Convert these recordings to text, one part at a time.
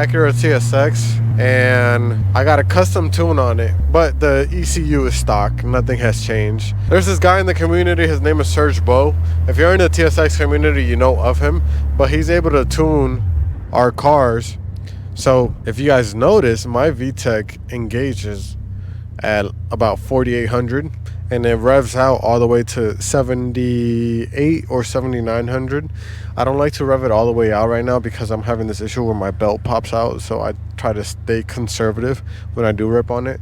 Acura TSX, and I got a custom tune on it, but the ECU is stock. Nothing has changed. There's this guy in the community. His name is Serge Bo. If you're in the TSX community, you know of him, but he's able to tune our cars. So if you guys notice, my vtec engages at about 4,800, and it revs out all the way to 78 or 7,900. I don't like to rev it all the way out right now because I'm having this issue where my belt pops out, so I try to stay conservative when I do rip on it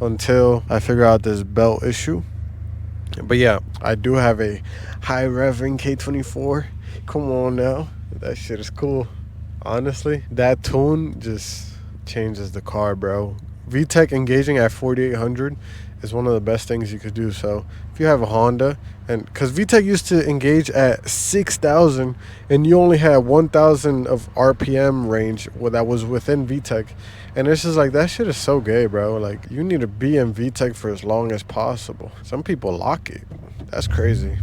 until I figure out this belt issue. But yeah, I do have a high revving K24. Come on now, that shit is cool. Honestly, that tune just changes the car, bro. VTEC engaging at 4,800 is one of the best things you could do. So if you have a Honda, and because VTEC used to engage at 6,000 and you only had 1,000 of RPM range that was within VTEC, and it's just like, that shit is so gay, bro. Like, you need to be in VTEC for as long as possible. Some people lock it. That's crazy.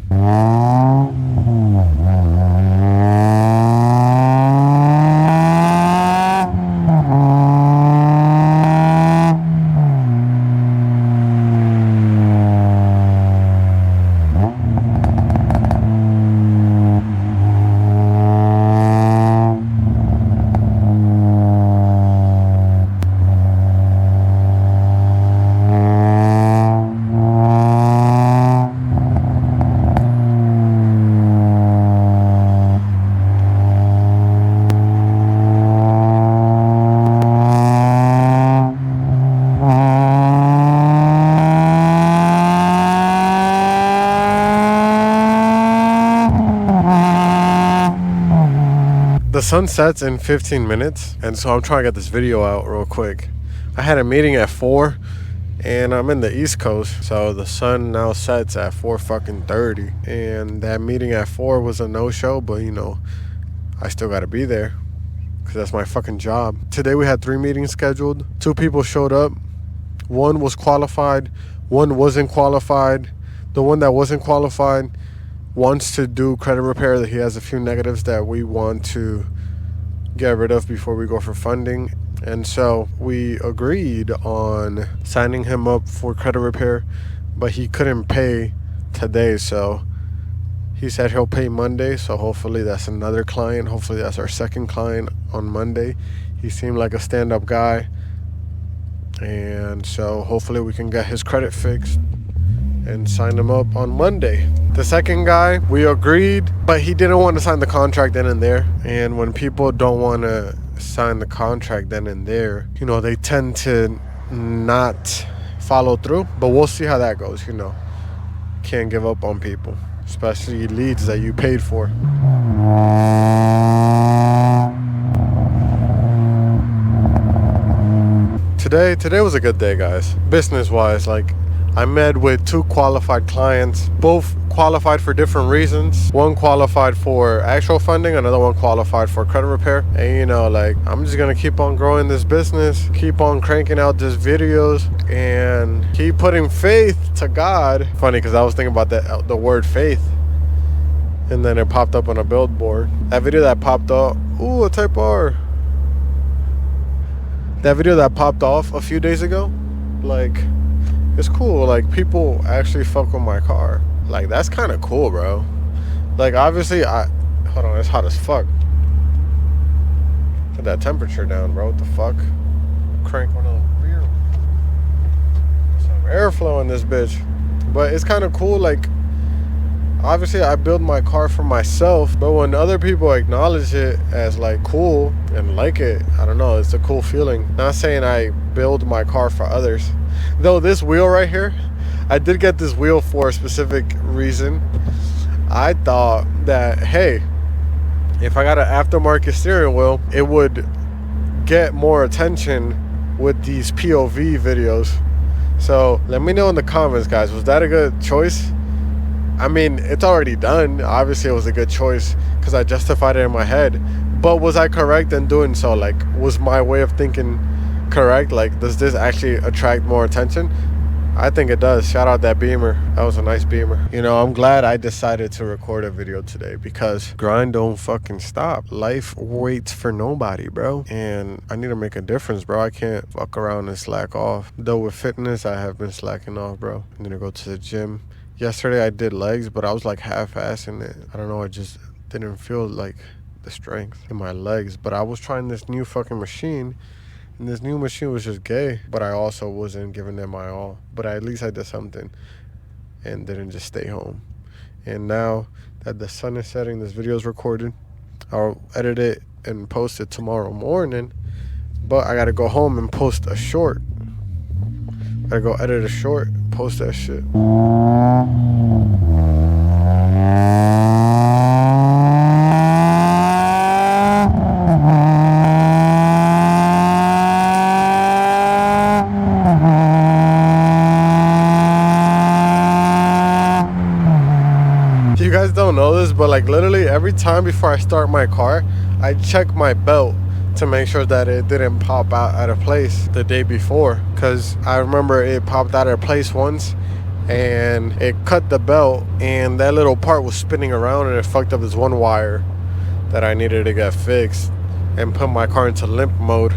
The sun sets in 15 minutes, and so I'm trying to get this video out real quick. I had a meeting at 4, and I'm in the East Coast, so the sun now sets at 4:30. And that meeting at 4 was a no-show, but you know, I still gotta be there because that's my fucking job. Today we had 3 meetings scheduled. 2 people showed up. 1 was qualified, 1 wasn't qualified. The one that wasn't qualified wants to do credit repair. That he has a few negatives that we want to get rid of before we go for funding, and so we agreed on signing him up for credit repair, but he couldn't pay today, so he said he'll pay Monday. So hopefully that's another client. Hopefully that's our second client on Monday. He seemed like a stand-up guy, and so hopefully we can get his credit fixed and sign him up on Monday. The second guy, we agreed, but he didn't want to sign the contract then and there. And when people don't want to sign the contract then and there, you know, they tend to not follow through. But we'll see how that goes, you know. Can't give up on people, especially leads that you paid for. Today was a good day, guys. Business-wise, like, I met with 2 qualified clients, both qualified for different reasons. One qualified for actual funding, another one qualified for credit repair. And you know, like, I'm just gonna keep on growing this business, keep on cranking out these videos, and keep putting faith to God. Funny, because I was thinking about the word faith, and then it popped up on a billboard. That video that popped up, ooh, a Type R. That video that popped off a few days ago, like, it's cool. Like, people actually fuck with my car. Like, that's kind of cool, bro. Like, obviously, hold on, it's hot as fuck. Put that temperature down, bro. What the fuck? Crank one of the rear. Some airflow in this bitch. But it's kind of cool. Like, obviously, I build my car for myself, but when other people acknowledge it as, like, cool and like it, I don't know, it's a cool feeling. Not saying I build my car for others. Though this wheel right here, I did get this wheel for a specific reason. I thought that, hey, if I got an aftermarket steering wheel, it would get more attention with these POV videos. So let me know in the comments, guys, was that a good choice? I mean, it's already done. Obviously, it was a good choice because I justified it in my head. But was I correct in doing so? Like, was my way of thinking correct? Like, does this actually attract more attention? I think it does. Shout out that Beamer. That was a nice Beamer. You know, I'm glad I decided to record a video today because grind don't fucking stop. Life waits for nobody, bro. And I need to make a difference, bro. I can't fuck around and slack off. Though with fitness, I have been slacking off, bro. I need to go to the gym. Yesterday I did legs, but I was like half-assing it. I don't know, I just didn't feel like the strength in my legs. But I was trying this new fucking machine, and this new machine was just gay. But I also wasn't giving them my all. But at least I did something and didn't just stay home. And now that the sun is setting, this video is recorded. I'll edit it and post it tomorrow morning. But I gotta go home and post a short. Gotta go edit a short, post that shit. You guys don't know this, but like literally every time before I start my car, I check my belt to make sure that it didn't pop out of place the day before, because I remember it popped out of place once and it cut the belt and that little part was spinning around and it fucked up this one wire that I needed to get fixed and put my car into limp mode,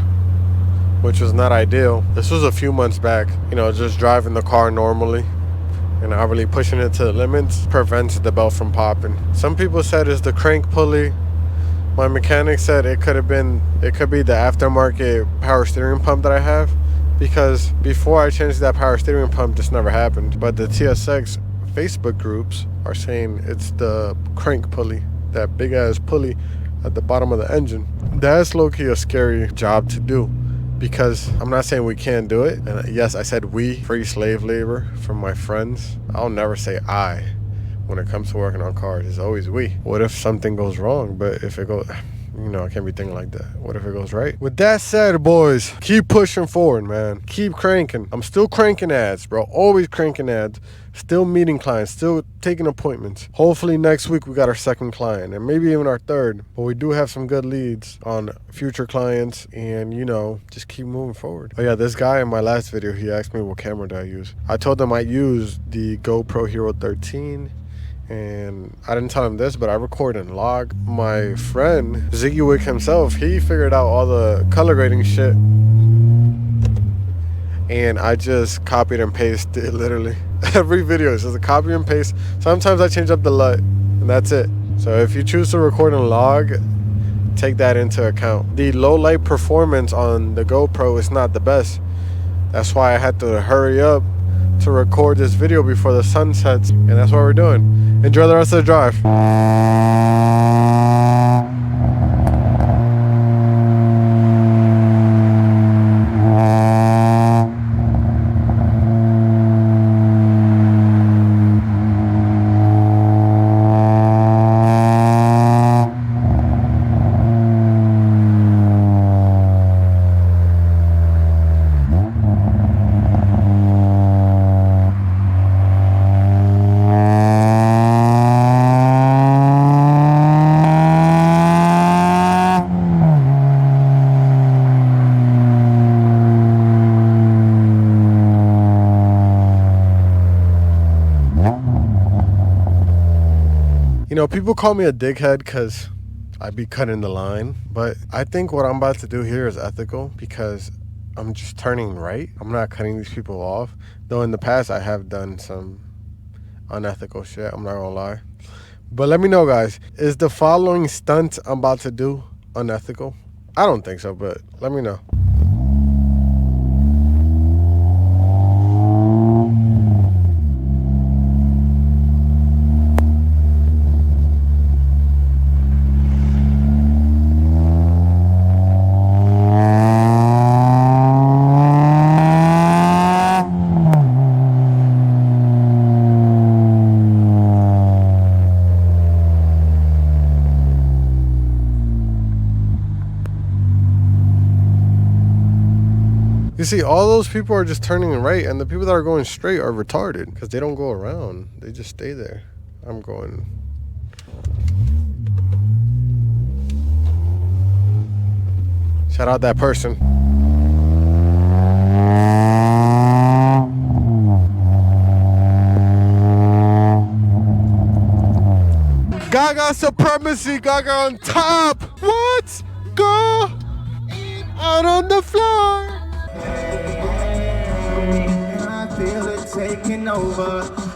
which was not ideal. This was a few months back, you know, just driving the car normally and not really pushing it to the limits prevents the belt from popping. Some people said it's the crank pulley. My mechanic said it could be the aftermarket power steering pump that I have, because before I changed that power steering pump, this never happened. But the TSX Facebook groups are saying it's the crank pulley, that big ass pulley at the bottom of the engine. That's low-key a scary job to do, because I'm not saying we can't do it. And yes, I said we, free slave labor from my friends. I'll never say I. When it comes to working on cars, it's always we. What if something goes wrong? But if it goes, you know, I can't be thinking like that. What if it goes right? With that said, boys, keep pushing forward, man. Keep cranking. I'm still cranking ads, bro. Always cranking ads. Still meeting clients. Still taking appointments. Hopefully next week we got our second client and maybe even our third. But we do have some good leads on future clients, and you know, just keep moving forward. Oh yeah, this guy in my last video, he asked me what camera do I use. I told him I use the GoPro Hero 13. And I didn't tell him this, but I record and log. My friend Ziggy Wick himself, he figured out all the color grading shit, and I just copied and pasted literally every video. It's just a copy and paste. Sometimes I change up the LUT and that's it. So if you choose to record and log, take that into account. The low light performance on the GoPro is not the best. That's why I had to hurry up to record this video before the sun sets, and that's what we're doing. Enjoy the rest of the drive. You know, people call me a dickhead because I be cutting the line, but I think what I'm about to do here is ethical because I'm just turning right. I'm not cutting these people off, though in the past I have done some unethical shit, I'm not gonna lie. But let me know, guys, is the following stunt I'm about to do unethical? I don't think so, but let me know. You see, all those people are just turning right, and the people that are going straight are retarded because they don't go around. They just stay there. I'm going. Shout out that person. Gaga supremacy, Gaga on top. What? Go out on the floor. I feel it taking over.